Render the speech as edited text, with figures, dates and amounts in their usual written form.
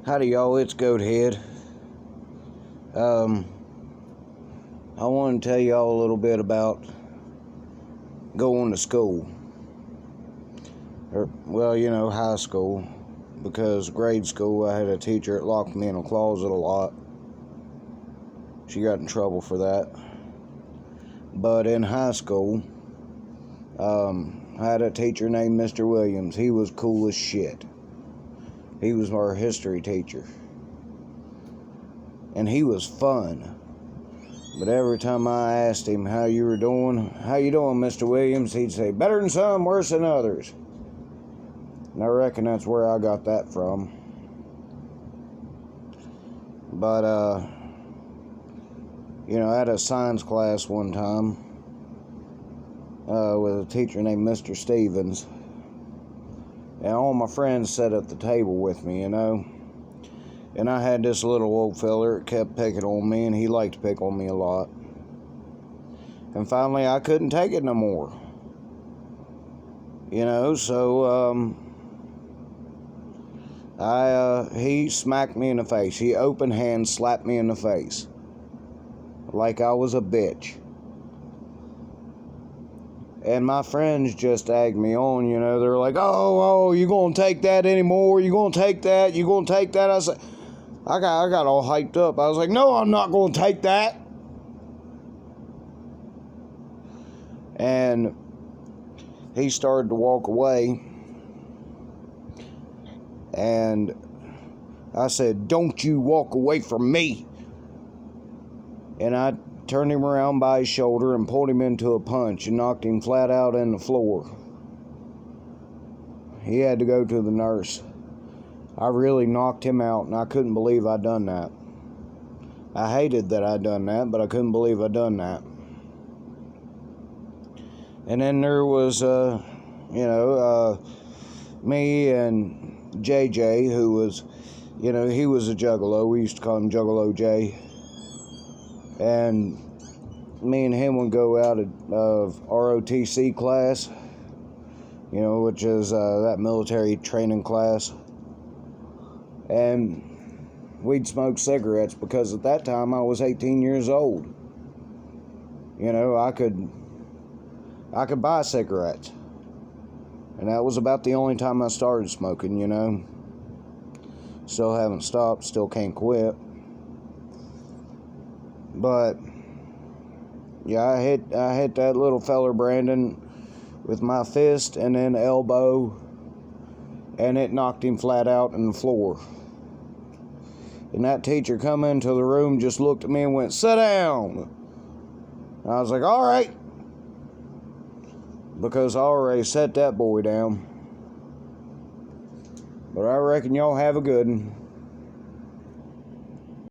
Howdy y'all, it's Goathead. I want to tell y'all a little bit about going to school. High school. Because grade school, I had a teacher that locked me in a closet a lot. She got in trouble for that. But in high school, I had a teacher named Mr. Williams. He was cool as shit. He was our history teacher. And he was fun. But every time I asked him how you doing, Mr. Williams, he'd say, better than some, worse than others. And I reckon that's where I got that from. But, I had a science class one time with a teacher named Mr. Stevens. And all my friends sat at the table with me, And I had this little old feller that kept picking on me, and he liked to pick on me a lot. And finally, I couldn't take it no more. He smacked me in the face. He open hand slapped me in the face. Like I was a bitch. And my friends just egged me on, They're like, oh, you gonna take that anymore? You gonna take that? You gonna take that? I said, I got all hyped up. I was like, no, I'm not gonna take that. And he started to walk away. And I said, don't you walk away from me. And I turned him around by his shoulder and pulled him into a punch and knocked him flat out on the floor. He had to go to the nurse. I really knocked him out, and I couldn't believe I'd done that. I hated that I'd done that, but I couldn't believe I'd done that. And then there was, me and JJ, who was, he was a juggalo. We used to call him Juggalo J. And me and him would go out of ROTC class, which is that military training class. And we'd smoke cigarettes because at that time I was 18 years old. I could buy cigarettes. And that was about the only time I started smoking, Still haven't stopped, still can't quit. But yeah, I hit that little feller Brandon with my fist and then elbow, and it knocked him flat out on the floor. And that teacher come into the room, just looked at me and went, sit down. And I was like, all right. Because I already set that boy down. But I reckon y'all have a good one.